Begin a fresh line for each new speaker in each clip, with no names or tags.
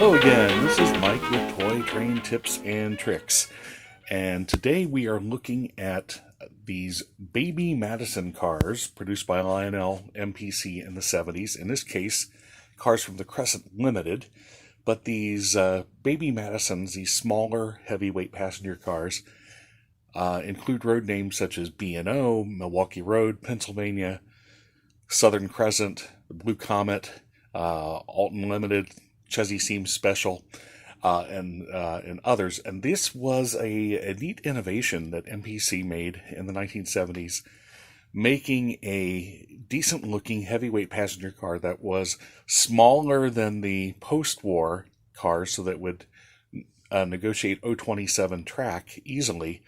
Hello again, this is Mike with Toy Train Tips and Tricks, and today we are looking at these baby Madison cars produced by Lionel MPC in the 70s. In this case, cars from the Crescent Limited, but these baby Madisons, these smaller heavyweight passenger cars, include road names such as B&O, Milwaukee Road, Pennsylvania, Southern Crescent, the Blue Comet, Alton Limited, Chesney Seams Special, and others. And this was a neat innovation that MPC made in the 1970s, making a decent-looking heavyweight passenger car that was smaller than the post-war cars, so that would negotiate 027 track easily,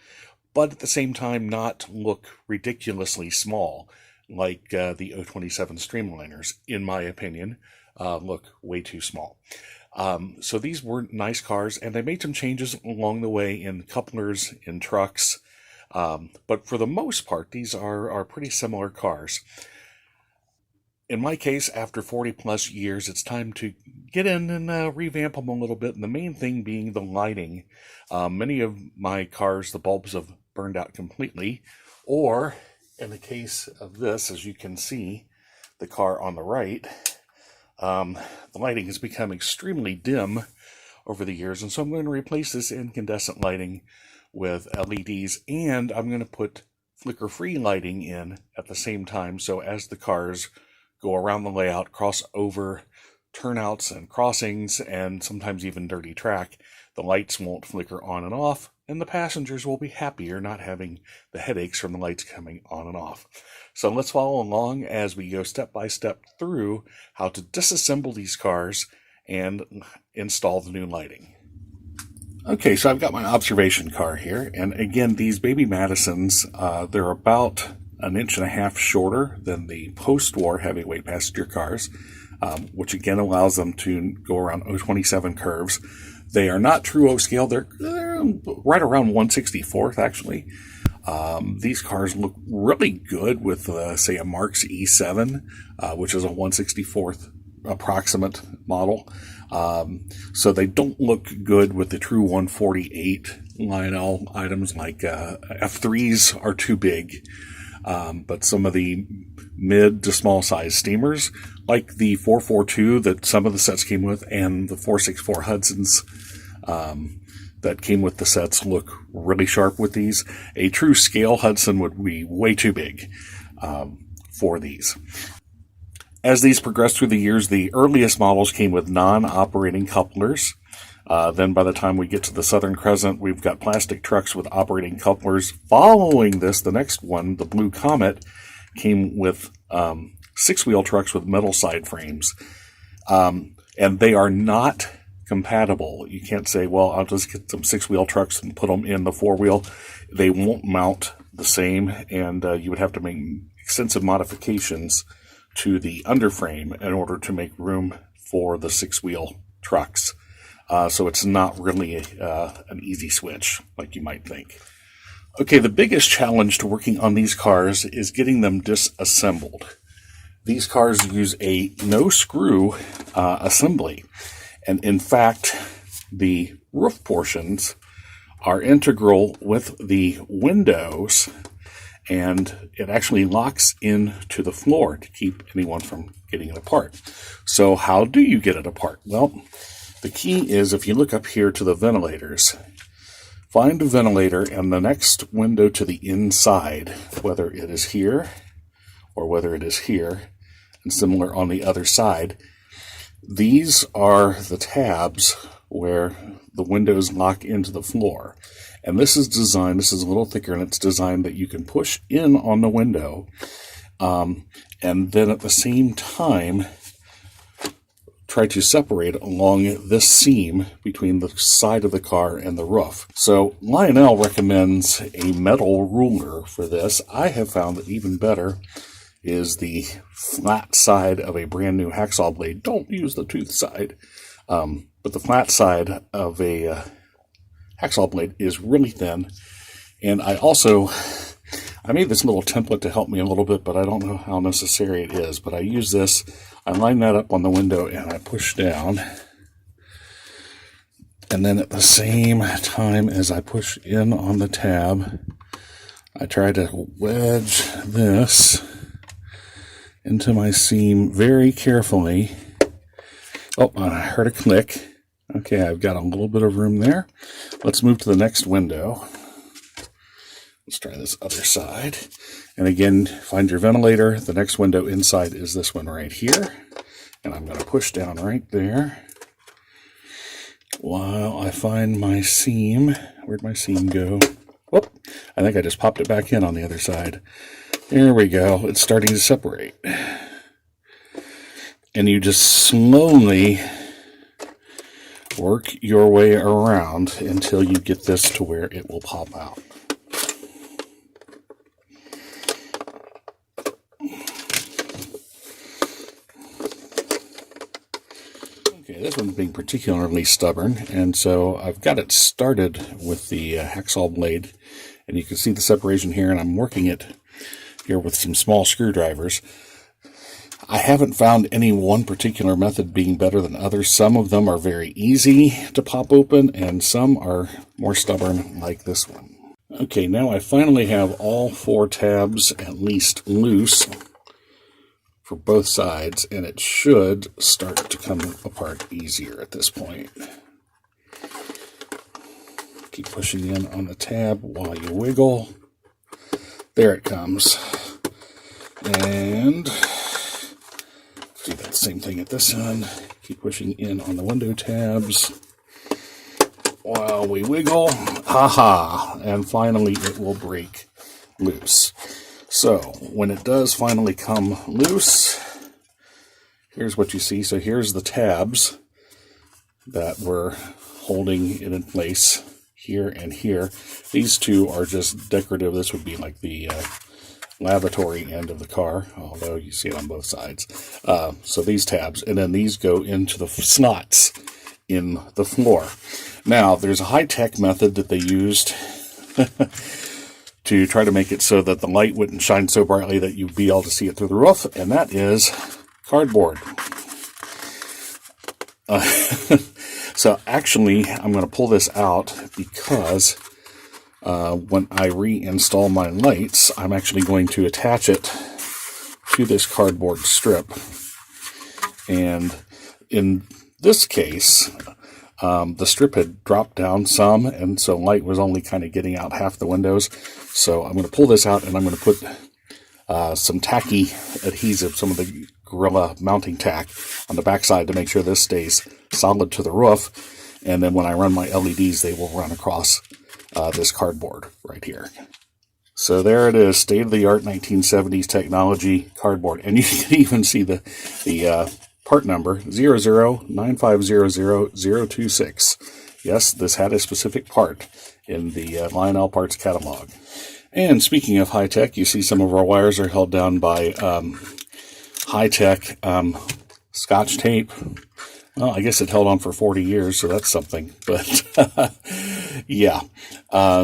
but at the same time not look ridiculously small like the 027 Streamliners, in my opinion. Look way too small. So these were nice cars, and they made some changes along the way in couplers, in trucks, but for the most part, these are pretty similar cars. In my case, after 40 plus years, it's time to get in and revamp them a little bit, and the main thing being the lighting. Many of my cars, the bulbs have burned out completely, or in the case of this, as you can see, the car on the right, the lighting has become extremely dim over the years, and so I'm going to replace this incandescent lighting with LEDs, and I'm going to put flicker-free lighting in at the same time, so as the cars go around the layout, cross over turnouts and crossings, and sometimes even dirty track, the lights won't flicker on and off, and the passengers will be happier not having the headaches from the lights coming on and off. So let's follow along as we go step by step through how to disassemble these cars and install the new lighting. Okay, so I've got my observation car here, and again, these baby Madisons, they're about 1.5 inches shorter than the post-war heavyweight passenger cars, which again allows them to go around 027 curves. They are not true O scale, they're right around 1/64th actually. These cars look really good with, say, a Marx E7, which is a 1/64th approximate model. So they don't look good with the true 148 Lionel items, like F3s are too big. But some of the mid to small size steamers, like the 442 that some of the sets came with, and the 464 Hudsons that came with the sets, look really sharp with these. A true scale Hudson would be way too big for these. As these progressed through the years, the earliest models came with non-operating couplers. Then by the time we get to the Southern Crescent, we've got plastic trucks with operating couplers. Following this, the next one, the Blue Comet, came with 6-wheel trucks with metal side frames. And they are not compatible. You can't say, well, I'll just get some 6-wheel trucks and put them in the 4-wheel. They won't mount the same, and you would have to make extensive modifications to the underframe in order to make room for the 6-wheel trucks. So it's not really an easy switch like you might think. Okay, the biggest challenge to working on these cars is getting them disassembled. These cars use a no-screw assembly. And in fact, the roof portions are integral with the windows, and it actually locks into the floor to keep anyone from getting it apart. So how do you get it apart? Well, the key is, if you look up here to the ventilators, find a ventilator and the next window to the inside, whether it is here or whether it is here, and similar on the other side. These are the tabs where the windows lock into the floor. And this is designed, this is a little thicker, and it's designed that you can push in on the window, and then at the same time try to separate along this seam between the side of the car and the roof. So Lionel recommends a metal ruler for this. I have found that even better is the flat side of a brand new hacksaw blade. Don't use the tooth side, but the flat side of a hacksaw blade is really thin. And I made this little template to help me a little bit, but I don't know how necessary it is. But I use this, I line that up on the window, and I push down, And then at the same time as I push in on the tab, I try to wedge this into my seam very carefully. Oh, I heard a click. Okay, I've got a little bit of room there. Let's move to the next window. Let's try this other side. And again, find your ventilator. The next window inside is this one right here. And I'm going to push down right there while I find my seam. Where'd my seam go? Whoop! I think I just popped it back in on the other side. There we go. It's starting to separate. And you just slowly work your way around until you get this to where it will pop out. Okay, this one's being particularly stubborn, and so I've got it started with the hacksaw blade, and you can see the separation here, and I'm working it here with some small screwdrivers. I haven't found any one particular method being better than others. Some of them are very easy to pop open, and some are more stubborn, like this one. Okay, now I finally have all 4 tabs at least loose for both sides, and it should start to come apart easier at this point. Keep pushing in on the tab while you wiggle. There it comes. And do that same thing at this end. Keep pushing in on the window tabs while we wiggle. Ha! And finally it will break loose. So when it does finally come loose, here's what you see. So here's the tabs that were holding it in place here and here. These two are just decorative. This would be like the lavatory end of the car, although you see it on both sides. So these tabs, and then these go into the slots in the floor. Now, there's a high-tech method that they used to try to make it so that the light wouldn't shine so brightly that you'd be able to see it through the roof, and that is cardboard. So actually, I'm going to pull this out because when I reinstall my lights, I'm actually going to attach it to this cardboard strip. And in this case, the strip had dropped down some, and so light was only kind of getting out half the windows. So I'm going to pull this out, and I'm going to put some tacky adhesive, some of the Gorilla mounting tack on the backside to make sure this stays solid to the roof. And then when I run my LEDs, they will run across this cardboard right here. So there it is, state-of-the-art 1970s technology cardboard. And you can even see the part number, 0095000026. Yes, this had a specific part in the Lionel parts catalog. And speaking of high-tech, you see some of our wires are held down by high-tech Scotch tape. Well, I guess it held on for 40 years, so that's something. But, yeah.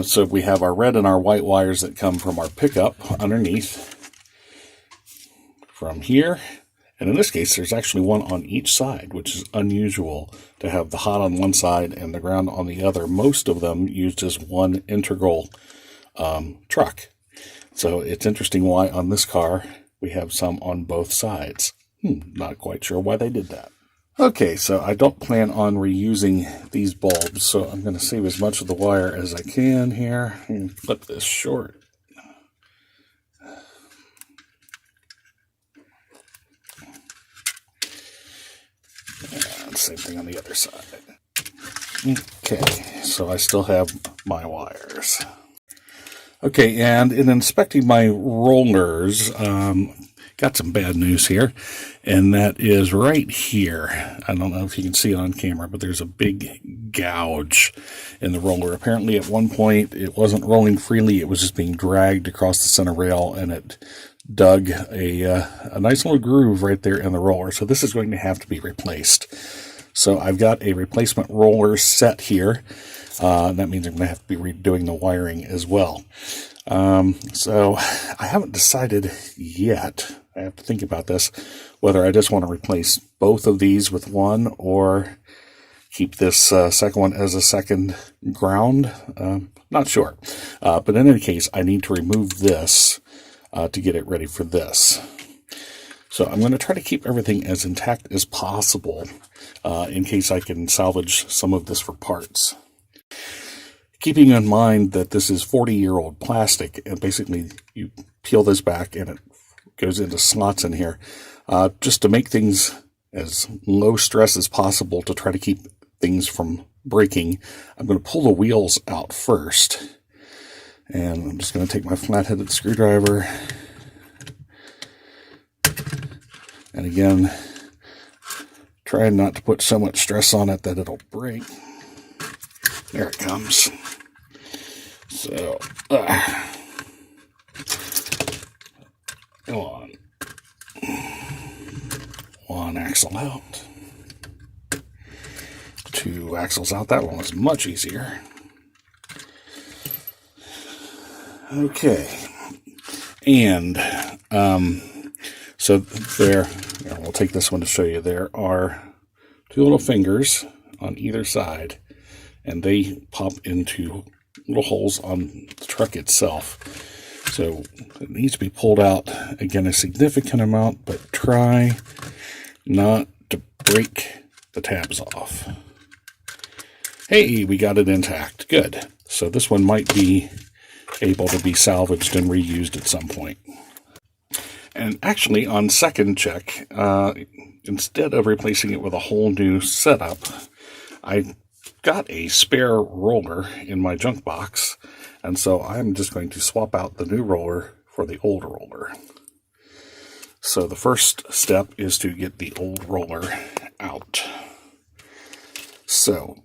So we have our red and our white wires that come from our pickup underneath from here. And in this case, there's actually one on each side, which is unusual to have the hot on one side and the ground on the other. Most of them use just one integral truck. So it's interesting why on this car we have some on both sides. Not quite sure why they did that. Okay, so I don't plan on reusing these bulbs, so I'm going to save as much of the wire as I can here and clip this short. And same thing on the other side. Okay, so I still have my wires. Okay, and in inspecting my rollers, got some bad news here, and that is right here. I don't know if you can see it on camera, but there's a big gouge in the roller. Apparently at one point it wasn't rolling freely, it was just being dragged across the center rail, and it dug a nice little groove right there in the roller. So this is going to have to be replaced. So I've got a replacement roller set here. That means I'm going to have to be redoing the wiring as well. So I haven't decided yet. I have to think about this, whether I just want to replace both of these with one or keep this second one as a second ground. Not sure. But in any case, I need to remove this to get it ready for this. So I'm going to try to keep everything as intact as possible in case I can salvage some of this for parts. Keeping in mind that this is 40-year-old plastic, and basically you peel this back and it goes into slots in here, just to make things as low stress as possible to try to keep things from breaking. I'm going to pull the wheels out first, and I'm just going to take my flat-headed screwdriver, and again, try not to put so much stress on it that it'll break. There it comes. So, go on. One axle out. Two axles out. That one was much easier. Okay. And, so there, we'll take this one to show you. There are two little fingers on either side, and they pop into little holes on the truck itself. So it needs to be pulled out, again, a significant amount, but try not to break the tabs off. Hey, we got it intact. Good. So this one might be able to be salvaged and reused at some point. And actually, on second check, instead of replacing it with a whole new setup, I got a spare roller in my junk box, and so I'm just going to swap out the new roller for the old roller. So the first step is to get the old roller out. So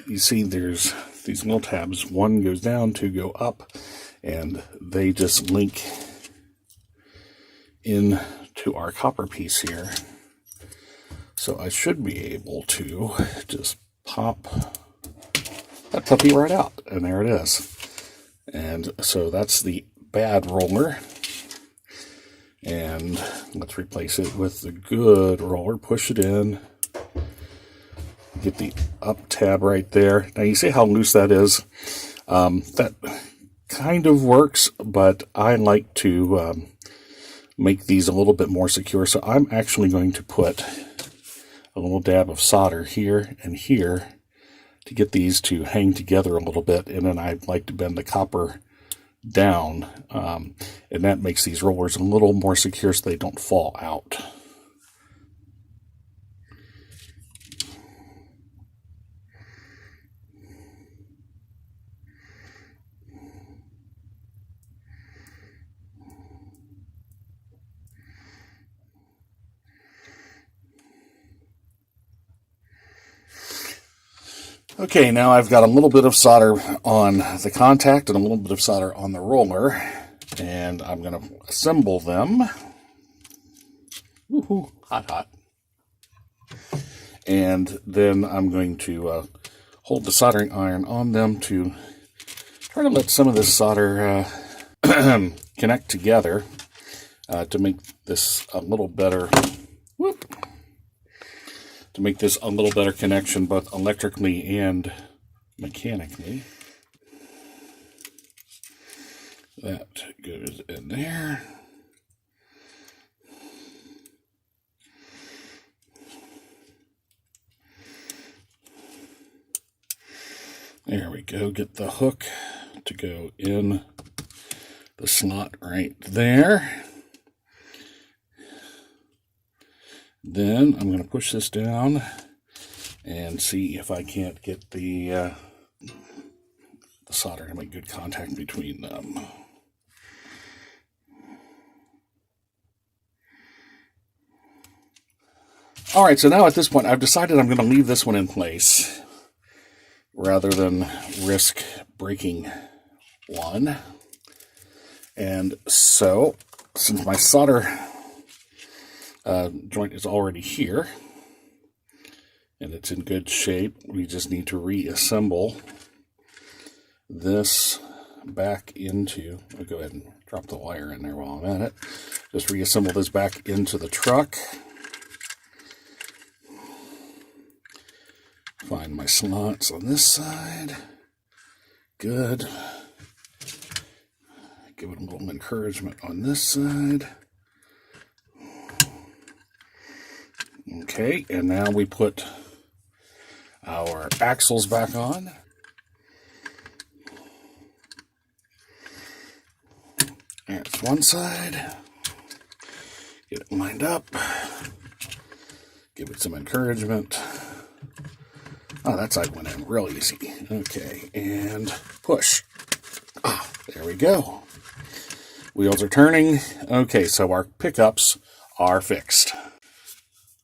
you see there's these little tabs. One goes down, two go up, and they just link into our copper piece here. So I should be able to just pop that puppy right out, and there it is. And so that's the bad roller, and let's replace it with the good roller. Push it in, get the up tab right there. Now you see how loose that is. That kind of works, but I like to make these a little bit more secure, so I'm actually going to put a little dab of solder here and here to get these to hang together a little bit, and then I like to bend the copper down, and that makes these rollers a little more secure so they don't fall out. Okay, now I've got a little bit of solder on the contact and a little bit of solder on the roller, and I'm going to assemble them. Woohoo, hot, hot. And then I'm going to hold the soldering iron on them to try to let some of this solder connect together to make this a little better. Whoop. To make this a little better connection, both electrically and mechanically. That goes in there. There we go. Get the hook to go in the slot right there. Then I'm going to push this down and see if I can't get the solder to make good contact between them. All right, so now at this point, I've decided I'm going to leave this one in place rather than risk breaking one. And so, since my solder joint is already here, and it's in good shape, we just need to reassemble this back into, I'll go ahead and drop the wire in there while I'm at it. Just reassemble this back into the truck. Find my slots on this side. Good. Give it a little encouragement on this side. Okay, and now we put our axles back on. That's one side. Get it lined up. Give it some encouragement. Oh, that side went in real easy. Okay, and push. Ah, there we go. Wheels are turning. Okay, so our pickups are fixed.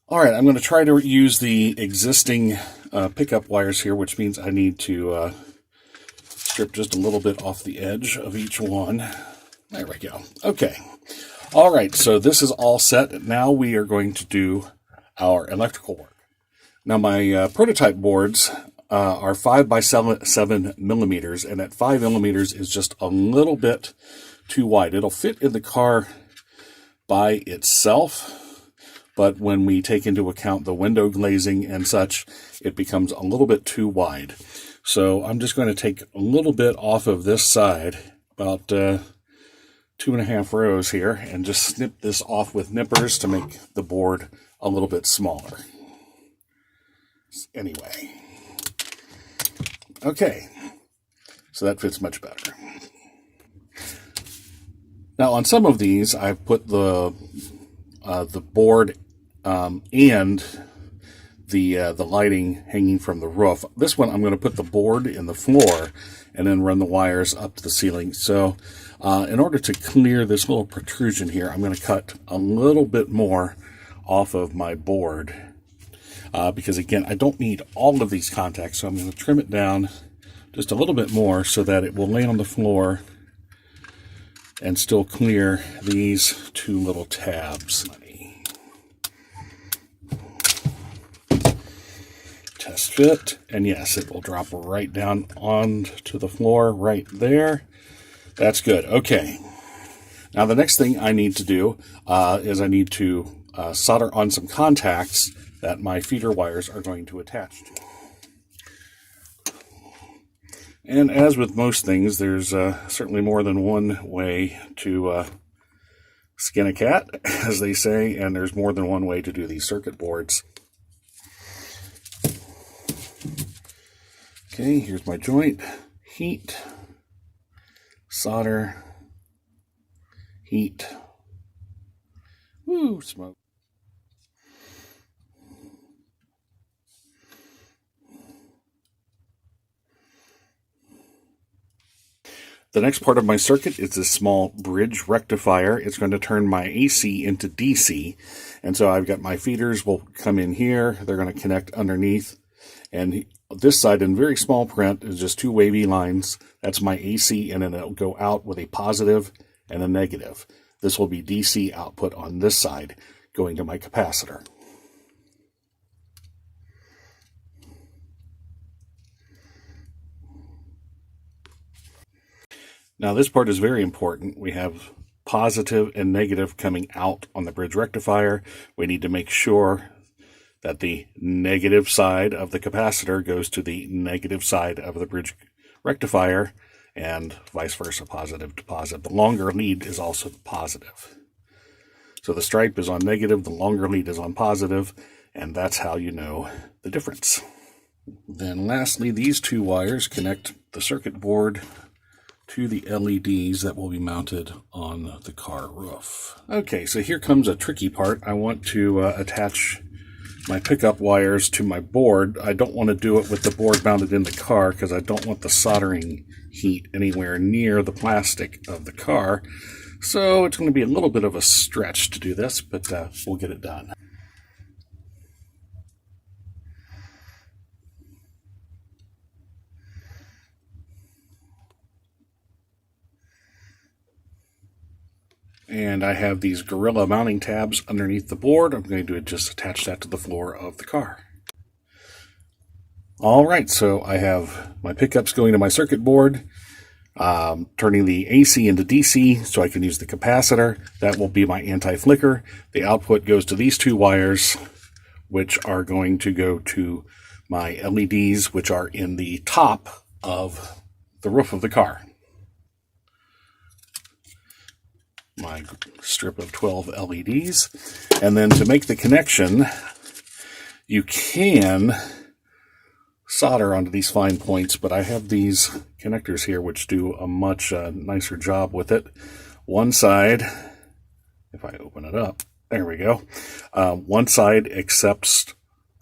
All right, I'm going to try to use the existing pickup wires here, which means I need to strip just a little bit off the edge of each one. There we go. Okay. All right, so this is all set. Now we are going to do our electrical work. Now my prototype boards are 5 by 7 millimeters, and at 5 millimeters is just a little bit too wide. It'll fit in the car by itself, but when we take into account the window glazing and such, it becomes a little bit too wide. So I'm just going to take a little bit off of this side, about 2.5 rows here, and just snip this off with nippers to make the board a little bit smaller. Anyway. Okay. So that fits much better. Now on some of these, I've put the board and the lighting hanging from the roof. This one, I'm going to put the board in the floor and then run the wires up to the ceiling. So in order to clear this little protrusion here, I'm going to cut a little bit more off of my board because, again, I don't need all of these contacts. So I'm going to trim it down just a little bit more so that it will lay on the floor and still clear these two little tabs. Test fit, and yes, it will drop right down onto the floor right there. That's good. Okay. Now the next thing I need to do is I need to solder on some contacts that my feeder wires are going to attach to. And as with most things, there's certainly more than one way to skin a cat, as they say, and there's more than one way to do these circuit boards. Okay, here's my joint. Heat, solder, heat. Woo, smoke. The next part of my circuit is this small bridge rectifier. It's going to turn my AC into DC. And so I've got my feeders will come in here. They're going to connect underneath. And this side in very small print is just two wavy lines. That's my AC, and then it'll go out with a positive and a negative. This will be DC output on this side going to my capacitor. Now this part is very important. We have positive and negative coming out on the bridge rectifier. We need to make sure that the negative side of the capacitor goes to the negative side of the bridge rectifier, and vice versa, positive to positive. The longer lead is also positive. So the stripe is on negative, the longer lead is on positive, and that's how you know the difference. Then lastly, these two wires connect the circuit board to the LEDs that will be mounted on the car roof. Okay, so here comes a tricky part. I want to attach my pickup wires to my board. I don't want to do it with the board mounted in the car because I don't want the soldering heat anywhere near the plastic of the car. So it's going to be a little bit of a stretch to do this, but we'll get it done. And I have these Gorilla mounting tabs underneath the board. I'm going to just attach that to the floor of the car. All right, so I have my pickups going to my circuit board, turning the AC into DC so I can use the capacitor. That will be my anti-flicker. The output goes to these two wires, which are going to go to my LEDs, which are in the top of the roof of the car. My strip of 12 LEDs. And then to make the connection, you can solder onto these fine points, but I have these connectors here which do a much nicer job with it. One side, if I open it up, there we go. One side accepts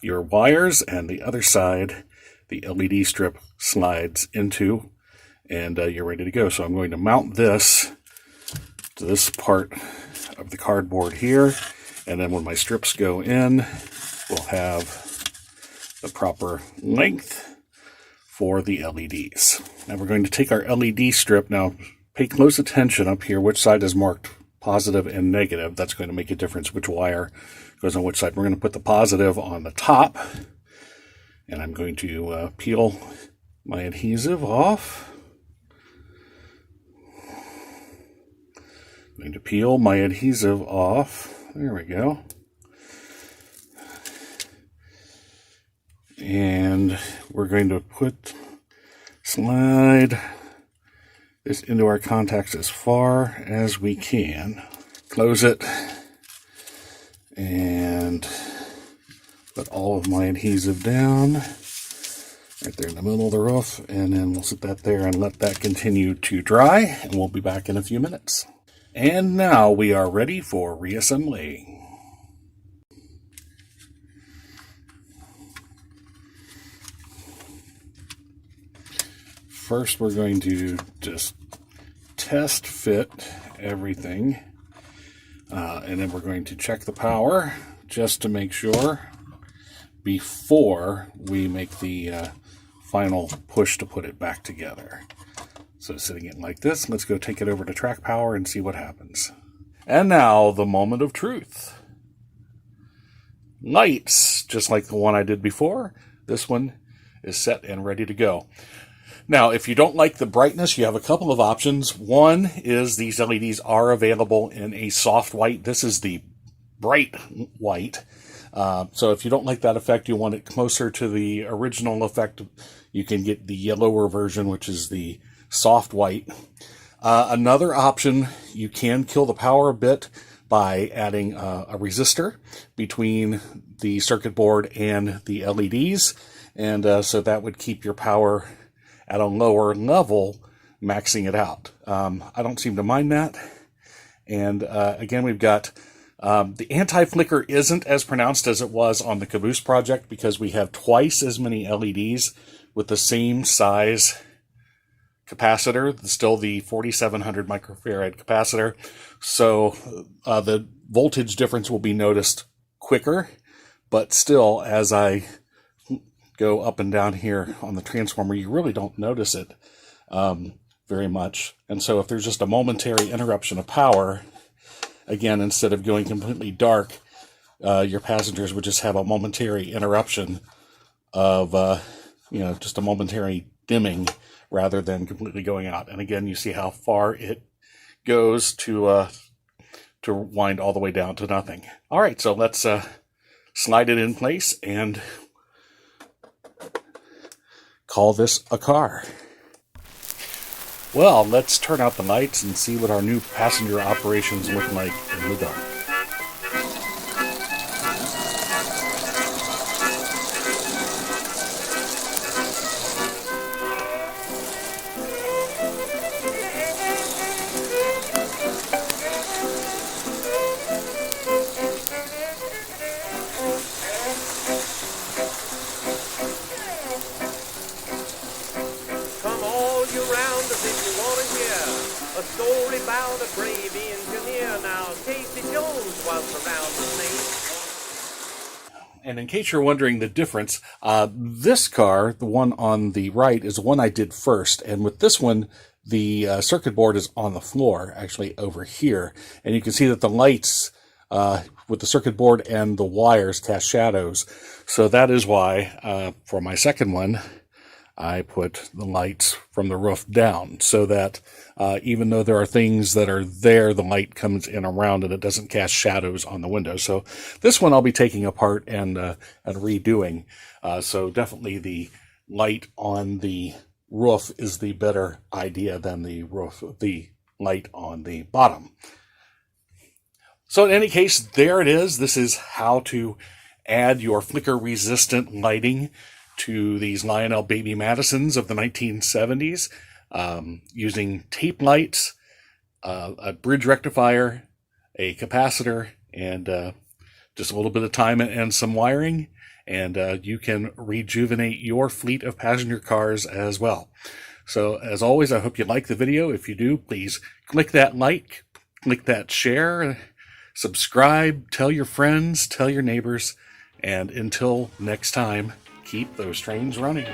your wires, and the other side, the LED strip slides into, and you're ready to go. So I'm going to mount this to this part of the cardboard here, and then when my strips go in, we'll have the proper length for the LEDs. Now we're going to take our LED strip. Now pay close attention up here which side is marked positive and negative. That's going to make a difference which wire goes on which side. We're going to put the positive on the top, and I'm going to peel my adhesive off. I'm going to peel my adhesive off. There we go. And we're going to slide this into our contacts as far as we can. Close it and put all of my adhesive down right there in the middle of the roof, and then we'll sit that there and let that continue to dry, and we'll be back in a few minutes. And now we are ready for reassembly. First, we're going to just test fit everything, and then we're going to check the power just to make sure before we make the final push to put it back together. So sitting it like this, let's go take it over to track power and see what happens. And now the moment of truth. Lights, just like the one I did before. This one is set and ready to go. Now, if you don't like the brightness, you have a couple of options. One is these LEDs are available in a soft white. This is the bright white. So if you don't like that effect, you want it closer to the original effect, you can get the yellower version, which is the soft white. Another option, you can kill the power a bit by adding a resistor between the circuit board and the LEDs. And so that would keep your power at a lower level, maxing it out. I don't seem to mind that. And again, we've got the anti-flicker isn't as pronounced as it was on the Caboose project because we have twice as many LEDs with the same size capacitor, still the 4700 microfarad capacitor. So the voltage difference will be noticed quicker, but still, as I go up and down here on the transformer, you really don't notice it very much. And so if there's just a momentary interruption of power, again, instead of going completely dark, your passengers would just have a momentary interruption of, just a momentary dimming rather than completely going out. And again, you see how far it goes to wind all the way down to nothing. All right, so let's slide it in place and call this a car. Well, let's turn out the lights and see what our new passenger operations look like in the dark.
A story about a brave engineer. Now Casey Jones was around the name.
And in case you're wondering the difference, this car, the one on the right, is the one I did first. And with this one, the circuit board is on the floor, actually over here. And you can see that the lights with the circuit board and the wires cast shadows. So that is why, for my second one, I put the lights from the roof down so that even though there are things that are there, the light comes in around and it doesn't cast shadows on the window. So this one I'll be taking apart and redoing. So definitely the light on the roof is the better idea than the light on the bottom. So in any case, there it is. This is how to add your flicker resistant lighting to these Lionel Baby Madisons of the 1970s, using tape lights, a bridge rectifier, a capacitor, and just a little bit of time and some wiring, and you can rejuvenate your fleet of passenger cars as well. So as always, I hope you like the video. If you do, please click that like, click that share, subscribe, tell your friends, tell your neighbors, and until next time, keep those trains running.